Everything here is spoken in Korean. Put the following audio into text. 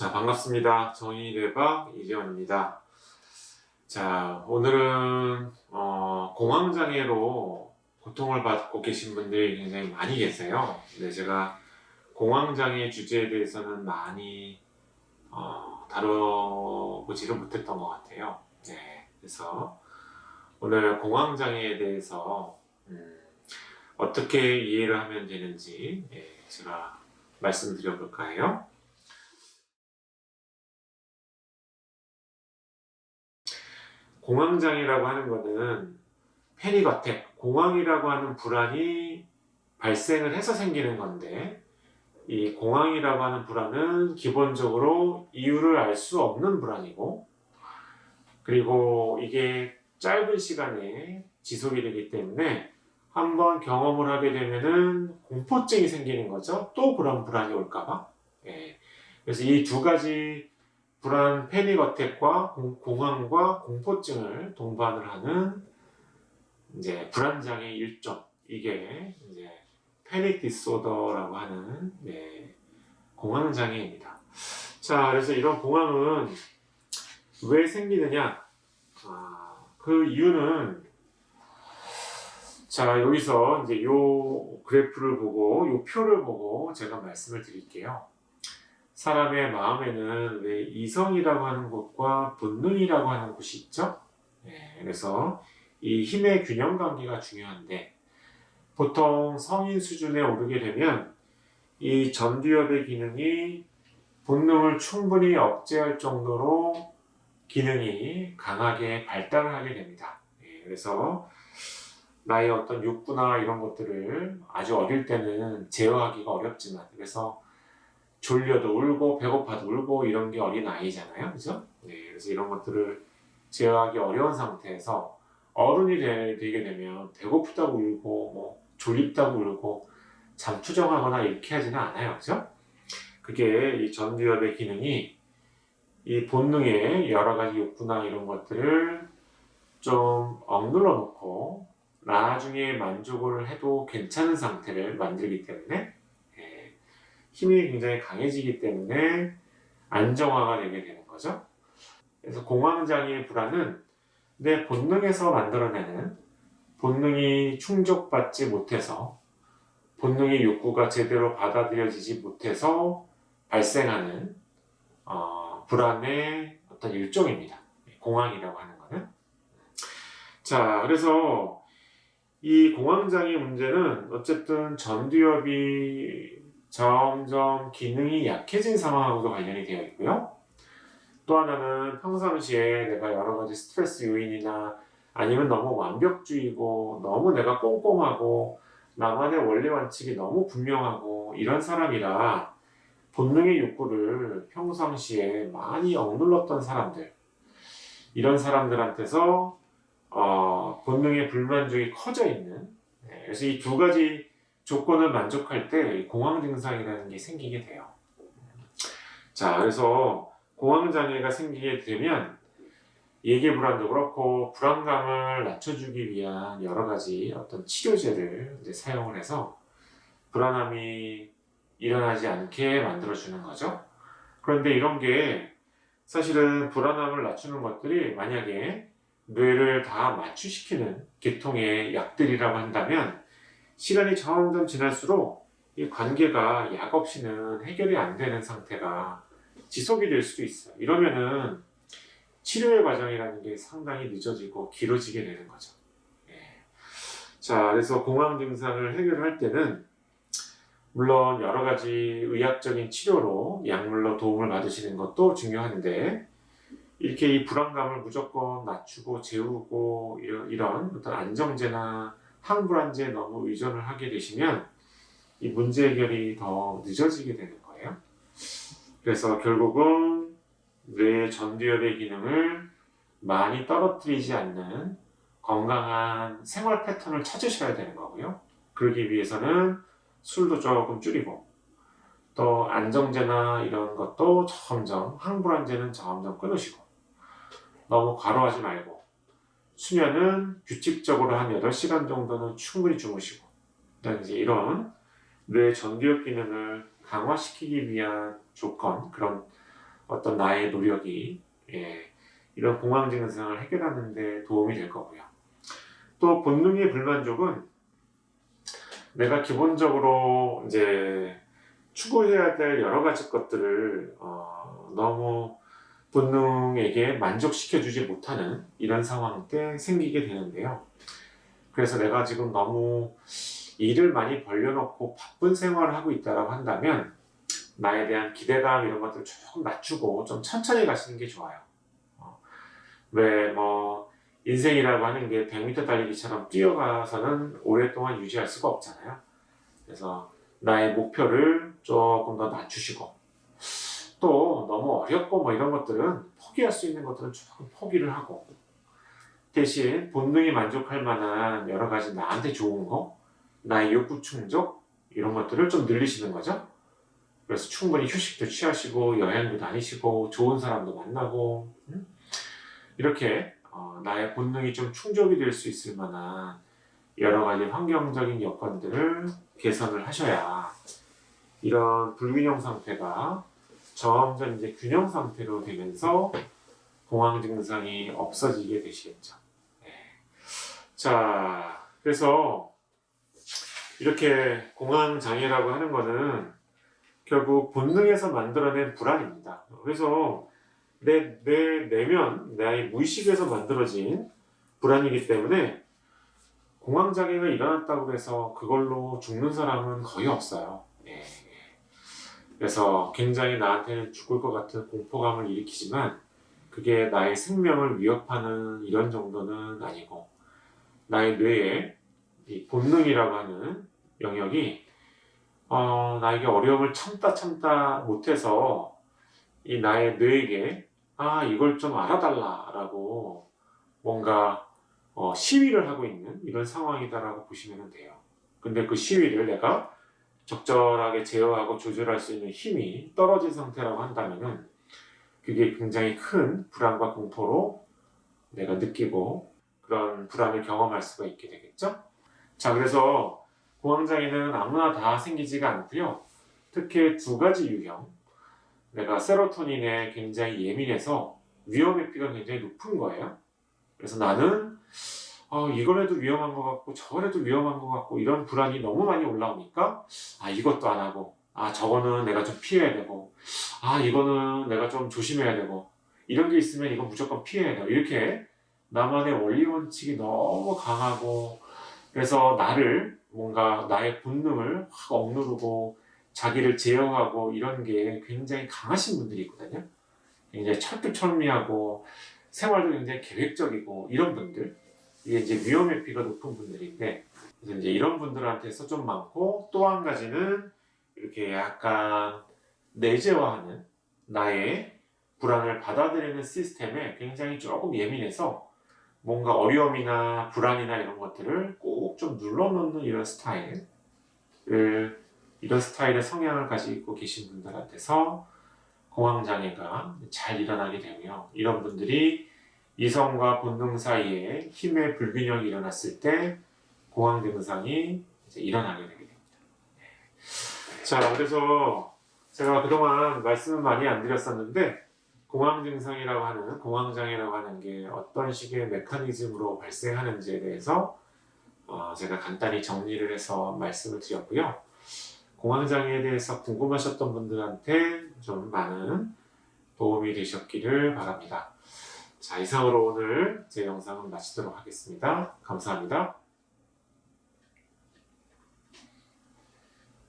자, 반갑습니다. 정의대박 이재원입니다. 자, 오늘은 공황장애로 고통을 받고 계신 분들이 굉장히 많이 계세요. 근데 제가 공황장애 주제에 대해서는 많이 다뤄보지를 못했던 것 같아요. 네, 그래서 오늘 공황장애에 대해서 어떻게 이해를 하면 되는지 제가 말씀드려볼까 해요. 공황장애라고 하는 것은 패닉 어택, 공황이라고 하는 불안이 발생을 해서 생기는 건데, 이 공황이라고 하는 불안은 기본적으로 이유를 알 수 없는 불안이고, 그리고 이게 짧은 시간에 지속이 되기 때문에 한번 경험을 하게 되면은 공포증이 생기는 거죠. 또 그런 불안이 올까봐. 예. 그래서 이 두 가지 불안, 패닉 어택과 공황과 공포증을 동반을 하는 이제 불안장애 일종, 이게 이제 패닉 디소더라고 하는 공황장애입니다. 자, 그래서 이런 공황은 왜 생기느냐? 그 이유는, 자, 여기서 이제 요 그래프를 보고, 요 표를 보고 제가 말씀을 드릴게요. 사람의 마음에는 왜 이성이라고 하는 곳과 본능이라고 하는 곳이 있죠? 그래서 이 힘의 균형 관계가 중요한데, 보통 성인 수준에 오르게 되면 이 전두엽의 기능이 본능을 충분히 억제할 정도로 기능이 강하게 발달을 하게 됩니다. 그래서 나의 어떤 욕구나 이런 것들을 아주 어릴 때는 제어하기가 어렵지만, 그래서 졸려도 울고 배고파도 울고 이런 게 어린 아이잖아요, 그죠? 그래서 이런 것들을 제어하기 어려운 상태에서 어른이 되게 되면 배고프다고 울고 뭐 졸립다고 울고 잠투정하거나 이렇게 하지는 않아요, 그죠? 그게 이 전두엽의 기능이 이 본능의 여러 가지 욕구나 이런 것들을 좀 억눌러 놓고 나중에 만족을 해도 괜찮은 상태를 만들기 때문에 힘이 굉장히 강해지기 때문에 안정화가 되게 되는 거죠. 그래서 공황장애의 불안은 내 본능에서 만들어내는, 본능이 충족받지 못해서, 본능의 욕구가 제대로 받아들여지지 못해서 발생하는 불안의 어떤 일종입니다. 공황이라고 하는 거는. 자, 그래서 이 공황장애 문제는 어쨌든 전두엽이 점점 기능이 약해진 상황하고도 관련이 되어 있고요. 또 하나는 평상시에 내가 여러 가지 스트레스 요인이나 아니면 너무 완벽주의고 너무 내가 꼼꼼하고 나만의 원리 원칙이 너무 분명하고 이런 사람이라 본능의 욕구를 평상시에 많이 억눌렀던 사람들, 이런 사람들한테서 본능의 불만족이 커져 있는, 그래서 이 두 가지 조건을 만족할 때 공황 증상이라는 게 생기게 돼요. 자, 그래서 공황장애가 생기게 되면 예계 불안도 그렇고 불안감을 낮춰주기 위한 여러 가지 어떤 치료제를 이제 사용을 해서 불안함이 일어나지 않게 만들어주는 거죠. 그런데 이런 게 사실은 불안함을 낮추는 것들이 만약에 뇌를 다 마취시키는 계통의 약들이라고 한다면 시간이 점점 지날수록 이 관계가 약 없이는 해결이 안 되는 상태가 지속이 될 수도 있어요. 이러면은 치료의 과정이라는 게 상당히 늦어지고 길어지게 되는 거죠. 자, 그래서 공황 증상을 해결할 때는 물론 여러 가지 의학적인 치료로 약물로 도움을 받으시는 것도 중요한데, 이렇게 이 불안감을 무조건 낮추고 재우고 이런 어떤 안정제나 항불안제에 너무 의존을 하게 되시면 이 문제 해결이 더 늦어지게 되는 거예요. 그래서 결국은 뇌의 전두엽의 기능을 많이 떨어뜨리지 않는 건강한 생활 패턴을 찾으셔야 되는 거고요. 그러기 위해서는 술도 조금 줄이고, 또 안정제나 이런 것도 점점, 항불안제는 점점 끊으시고, 너무 과로하지 말고, 수면은 규칙적으로 한 8시간 정도는 충분히 주무시고, 이제 이런 뇌 전두엽 기능을 강화시키기 위한 조건, 그런 어떤 나의 노력이 이런 공황 증상을 해결하는 데 도움이 될 거고요. 또 본능의 불만족은 내가 기본적으로 이제 추구해야 될 여러 가지 것들을 너무 본능에게 만족시켜주지 못하는 이런 상황 때 생기게 되는데요. 그래서 내가 지금 너무 일을 많이 벌려놓고 바쁜 생활을 하고 있다고 한다면 나에 대한 기대감 이런 것들을 조금 낮추고 좀 천천히 가시는 게 좋아요. 왜 인생이라고 하는 게 100m 달리기처럼 뛰어가서는 오랫동안 유지할 수가 없잖아요. 그래서 나의 목표를 조금 더 낮추시고 또 너무 어렵고 이런 것들은 포기할 수 있는 것들은 조금 포기를 하고 대신 본능이 만족할 만한 여러 가지 나한테 좋은 거, 나의 욕구 충족 이런 것들을 좀 늘리시는 거죠. 그래서 충분히 휴식도 취하시고 여행도 다니시고 좋은 사람도 만나고 이렇게 나의 본능이 좀 충족이 될 수 있을 만한 여러 가지 환경적인 여건들을 개선을 하셔야 이런 불균형 상태가 점점 이제 균형 상태로 되면서 공황 증상이 없어지게 되시겠죠. 자, 그래서 이렇게 공황 장애라고 하는 거는 결국 본능에서 만들어낸 불안입니다. 그래서 내 내면, 나의 무의식에서 만들어진 불안이기 때문에 공황 장애가 일어났다고 해서 그걸로 죽는 사람은 거의 없어요. 그래서 굉장히 나한테는 죽을 것 같은 공포감을 일으키지만 그게 나의 생명을 위협하는 이런 정도는 아니고 나의 뇌에 이 본능이라고 하는 영역이 나에게 어려움을 참다 못해서 이 나의 뇌에게 이걸 좀 알아달라라고 뭔가 시위를 하고 있는 이런 상황이다라고 보시면 돼요. 근데 그 시위를 내가 적절하게 제어하고 조절할 수 있는 힘이 떨어진 상태라고 한다면은 그게 굉장히 큰 불안과 공포로 내가 느끼고 그런 불안을 경험할 수가 있게 되겠죠? 자, 그래서 공황장애는 아무나 다 생기지가 않고요. 특히 두 가지 유형. 내가 세로토닌에 굉장히 예민해서 위험회피가 굉장히 높은 거예요. 그래서 나는 이걸 해도 위험한 것 같고 저걸 해도 위험한 것 같고 이런 불안이 너무 많이 올라오니까 이것도 안 하고 저거는 내가 좀 피해야 되고 이거는 내가 좀 조심해야 되고 이런 게 있으면 이건 무조건 피해야 되고 이렇게 나만의 원리 원칙이 너무 강하고 그래서 뭔가 나의 본능을 확 억누르고 자기를 제어하고 이런 게 굉장히 강하신 분들이 있거든요. 굉장히 철두철미하고 생활도 굉장히 계획적이고 이런 분들 이게 이제 위험회피가 높은 분들인데 그래서 이제 이런 분들한테서 좀 많고 또 한 가지는 이렇게 약간 내재화하는 나의 불안을 받아들이는 시스템에 굉장히 조금 예민해서 뭔가 어려움이나 불안이나 이런 것들을 꼭 좀 눌러놓는 이런 스타일의 성향을 가지고 계신 분들한테서 공황장애가 잘 일어나게 되고요. 이런 분들이 이성과 본능 사이에 힘의 불균형이 일어났을 때 공황 증상이 이제 일어나게 되게 됩니다. 자, 그래서 제가 그동안 말씀을 많이 안 드렸었는데 공황 증상이라고 하는 공황장애라고 하는 게 어떤 식의 메커니즘으로 발생하는지에 대해서 제가 간단히 정리를 해서 말씀을 드렸고요. 공황장애에 대해서 궁금하셨던 분들한테 좀 많은 도움이 되셨기를 바랍니다. 자, 이상으로 오늘 제 영상은 마치도록 하겠습니다. 감사합니다.